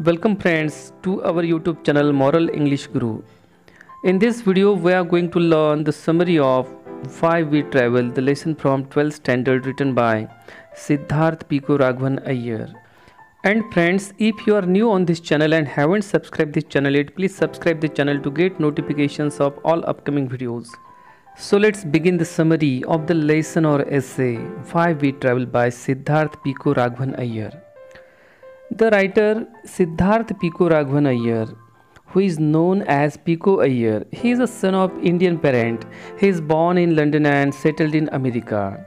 Welcome friends to our YouTube channel Moral English Guru. In this video we are going to learn the summary of Why We Travel, the lesson from 12th standard written by Siddharth Pico Raghavan Iyer. And friends, if you are new on this channel and haven't subscribed this channel yet, please subscribe the channel to get notifications of all upcoming videos. So let's begin the summary of the lesson or essay Why We Travel by Siddharth Pico Raghavan Iyer. The writer Siddharth Pico Raghavan Iyer, who is known as Pico Iyer, he is a son of Indian parent. He is born in London and settled in America.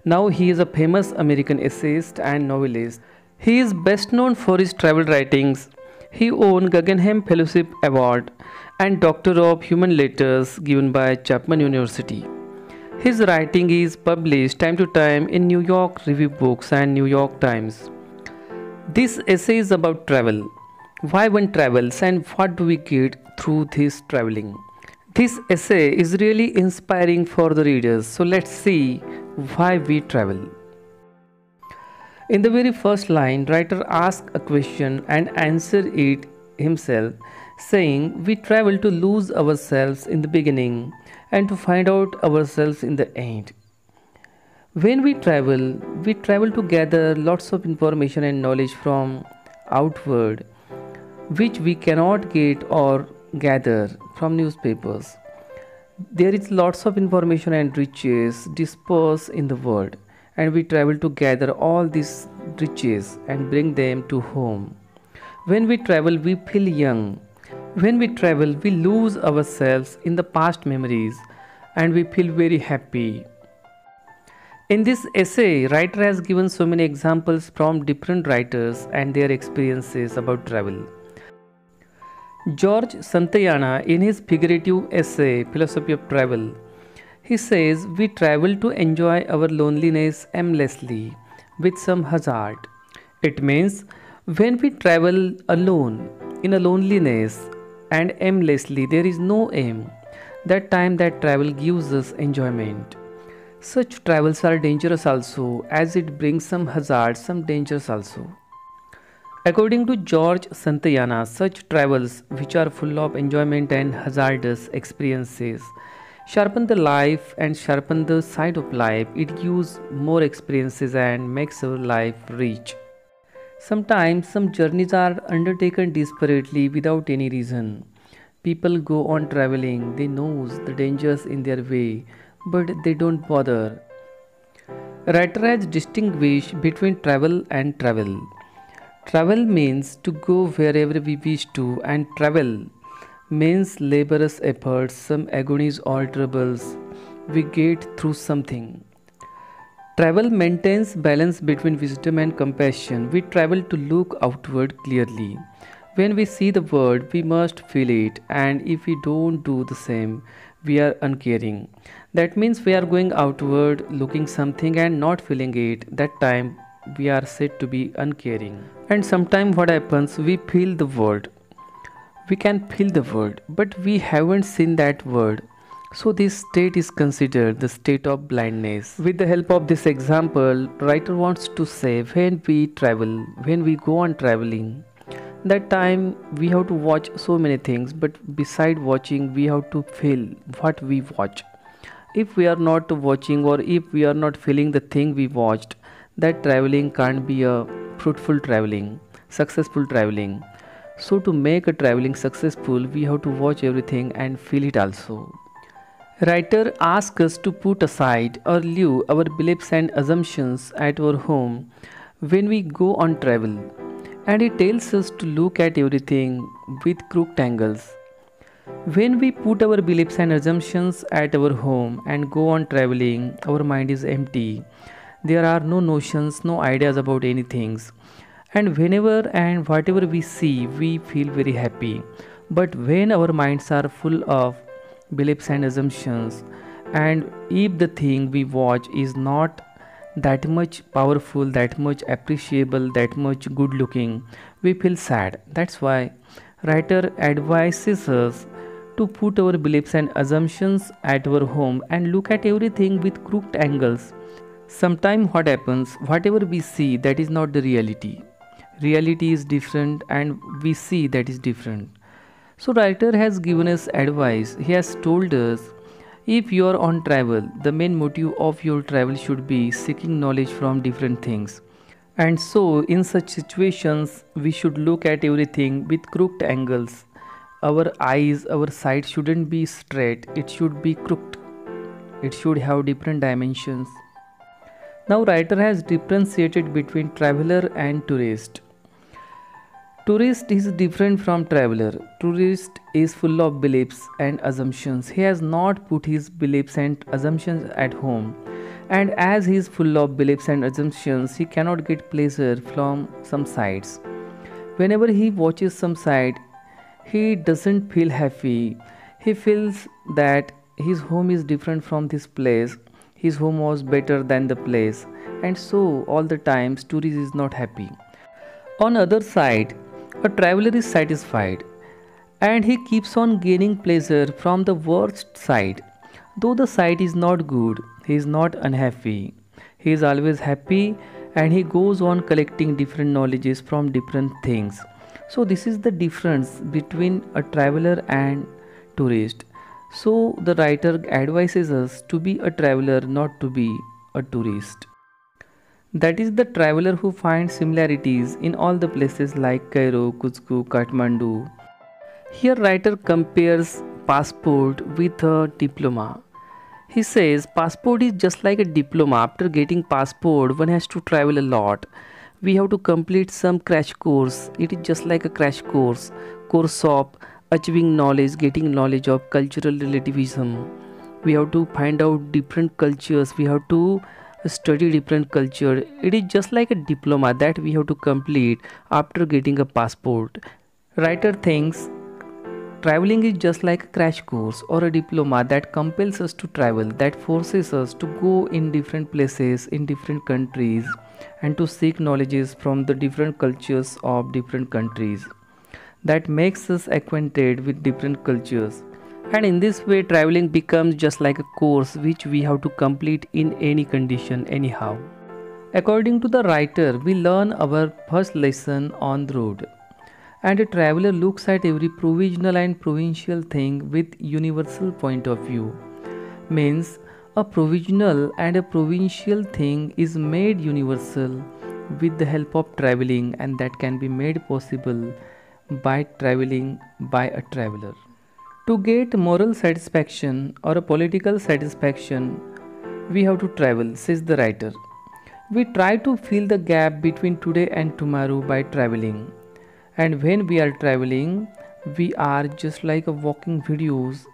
Now he is a famous American essayist and novelist. He is best known for his travel writings. He won Guggenheim Fellowship Award and Doctor of Human Letters given by Chapman University. His writing is published time to time in New York Review Books and New York Times. This essay is about travel, why one travels and what do we get through this traveling. This essay is really inspiring for the readers, so let's see why we travel. In the very first line, writer asks a question and answers it himself, saying we travel to lose ourselves in the beginning and to find out ourselves in the end. When we travel to gather lots of information and knowledge from outward, which we cannot get or gather from newspapers. There is lots of information and riches dispersed in the world, and we travel to gather all these riches and bring them to home. When we travel, we feel young. When we travel, we lose ourselves in the past memories, and we feel very happy. In this essay, writer has given so many examples from different writers and their experiences about travel. George Santayana, in his figurative essay Philosophy of Travel, he says we travel to enjoy our loneliness aimlessly with some hazard. It means when we travel alone in a loneliness and aimlessly, there is no aim. That time that travel gives us enjoyment. Such travels are dangerous also, as it brings some hazards, some dangers also. According to George Santayana, such travels, which are full of enjoyment and hazardous experiences, sharpen the life and sharpen the side of life. It gives more experiences and makes our life rich. Sometimes some journeys are undertaken desperately without any reason. People go on traveling, they know the dangers in their way, but they don't bother. Writer has distinguished between travel and travel. Travel means to go wherever we wish to, and travel means laborious efforts, some agonies or troubles we get through something. Travel maintains balance between wisdom and compassion. We travel to look outward clearly. When we see the world, we must feel it, and if we don't do the same, we are uncaring. That means we are going outward looking something and not feeling it. That time we are said to be uncaring. And sometimes what happens, we feel the world. We can feel the world, but we haven't seen that world. So this state is considered the state of blindness. With the help of this example, writer wants to say when we travel, when we go on traveling, that time we have to watch so many things, but beside watching we have to feel what we watch. If we are not watching or if we are not feeling the thing we watched, that traveling can't be a fruitful traveling, successful traveling. So to make a traveling successful, we have to watch everything and feel it also. Writer asks us to put aside or leave our beliefs and assumptions at our home when we go on travel. And he tells us to look at everything with crooked angles. When we put our beliefs and assumptions at our home and go on traveling, our mind is empty. There are no notions, no ideas about anything. And whenever and whatever we see, we feel very happy. But when our minds are full of beliefs and assumptions, and if the thing we watch is not that much powerful, that much appreciable, that much good looking, we feel sad. That's why writer advises us to put our beliefs and assumptions at our home and look at everything with crooked angles. Sometimes what happens, whatever we see, that is not the reality. reality is different and we see that is different. So writer has given us advice. He has told us if you are on travel, the main motive of your travel should be seeking knowledge from different things. And so in such situations we should look at everything with crooked angles. Our eyes, our sight shouldn't be straight, it should be crooked. It should have different dimensions. Now writer has differentiated between traveler and tourist. Tourist is different from traveler. Tourist is full of beliefs and assumptions. He has not put his beliefs and assumptions at home. And as he is full of beliefs and assumptions, he cannot get pleasure from some sights. Whenever he watches some sight, he doesn't feel happy. He feels that his home is different from this place. His home was better than the place. And so all the times tourist is not happy. On other side, a traveler is satisfied and he keeps on gaining pleasure from the worst side. Though the sight is not good, he is not unhappy. He is always happy and he goes on collecting different knowledges from different things. So this is the difference between a traveler and tourist. So the writer advises us to be a traveler, not to be a tourist. That is the traveler who finds similarities in all the places like Cairo, Cuzco, Kathmandu. Here writer compares passport with a diploma. He says passport is just like a diploma. After getting passport, one has to travel a lot. We have to complete some crash course. It is just like a crash course of achieving knowledge, getting knowledge of cultural relativism. We have to find out different cultures. We have to study different culture. It is just like a diploma that we have to complete after getting a passport. Writer thinks traveling is just like a crash course or a diploma that compels us to travel, that forces us to go in different places, in different countries, and to seek knowledges from the different cultures of different countries. That makes us acquainted with different cultures. And in this way, traveling becomes just like a course which we have to complete in any condition, anyhow. According to the writer, we learn our first lesson on the road. And a traveler looks at every provisional and provincial thing with universal point of view. Means a provisional and a provincial thing is made universal with the help of traveling, and that can be made possible by traveling by a traveler. To get moral satisfaction or a political satisfaction, we have to travel, says the writer. We try to fill the gap between today and tomorrow by traveling. And when we are traveling, we are just like a walking videos,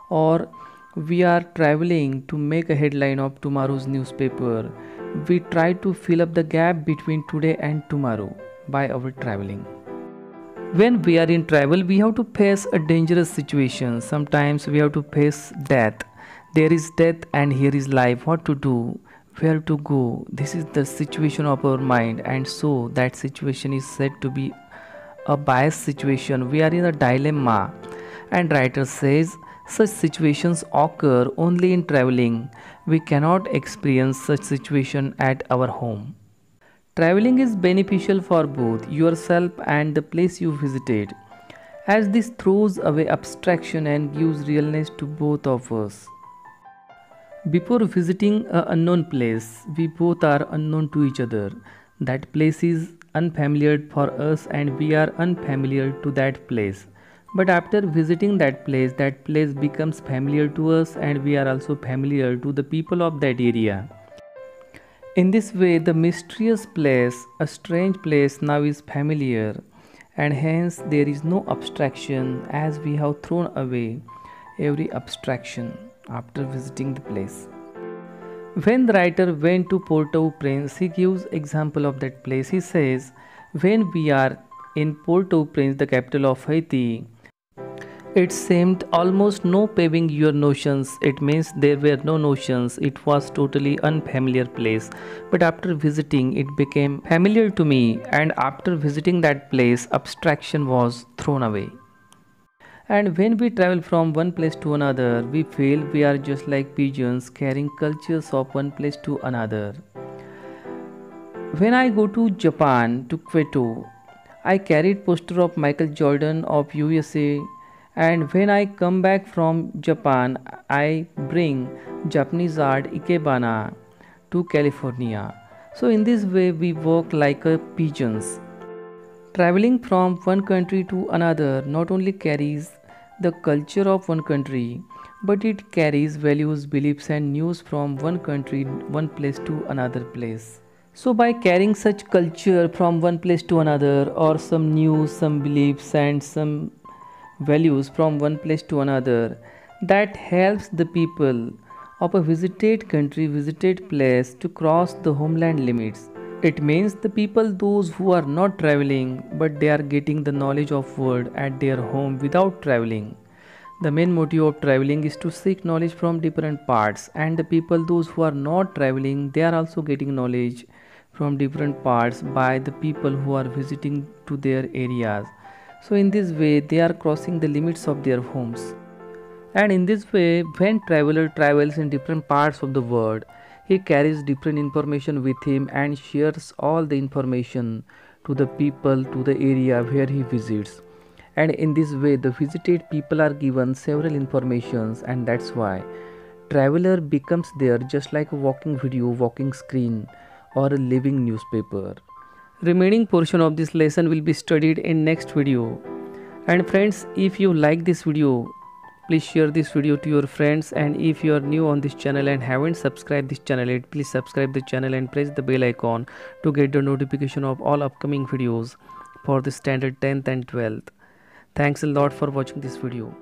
or we are traveling to make a headline of tomorrow's newspaper. We try to fill up the gap between today and tomorrow by our traveling. When we are in travel, we have to face a dangerous situation. Sometimes we have to face death. There is death and here is life. What to do? Where to go? This is the situation of our mind, and so that situation is said to be a biased situation. We are in a dilemma, and writer says such situations occur only in traveling. We cannot experience such situation at our home. Traveling is beneficial for both yourself and the place you visited, as this throws away abstraction and gives realness to both of us. Before visiting an unknown place, we both are unknown to each other. That place is unfamiliar for us and we are unfamiliar to that place. But after visiting that place becomes familiar to us and we are also familiar to the people of that area. In this way, the mysterious place, a strange place, now is familiar, and hence there is no abstraction, as we have thrown away every abstraction after visiting the place. When the writer went to Port-au-Prince, he gives example of that place. He says, when we are in Port-au-Prince, the capital of Haiti, it seemed almost no paving your notions. It means there were no notions. It was totally unfamiliar place. But after visiting, it became familiar to me, and after visiting that place, abstraction was thrown away. And when we travel from one place to another, we feel we are just like pigeons carrying cultures of one place to another. When I go to Japan, to Kyoto, I carried poster of Michael Jordan of USA, and when I come back from Japan, I bring Japanese art ikebana to California. So in this way we walk like a pigeons. Traveling from one country to another not only carries the culture of one country, but it carries values, beliefs, and news from one country, one place to another place. So, by carrying such culture from one place to another, or some news, some beliefs, and some values from one place to another, that helps the people of a visited country, visited place to cross the homeland limits. It means the people those who are not traveling but they are getting the knowledge of world at their home without traveling. The main motive of traveling is to seek knowledge from different parts, and the people those who are not traveling they are also getting knowledge from different parts by the people who are visiting to their areas. So in this way they are crossing the limits of their homes. And in this way, when traveler travels in different parts of the world, he carries different information with him and shares all the information to the people to the area where he visits. And in this way the visited people are given several informations, and that's why traveler becomes there just like a walking video, walking screen, or a living newspaper. Remaining portion of this lesson will be studied in next video. And friends, if you like this video, please share this video to your friends, and if you are new on this channel and haven't subscribed this channel yet, please subscribe the channel and press the bell icon to get the notification of all upcoming videos for the standard 10th and 12th. Thanks a lot for watching this video.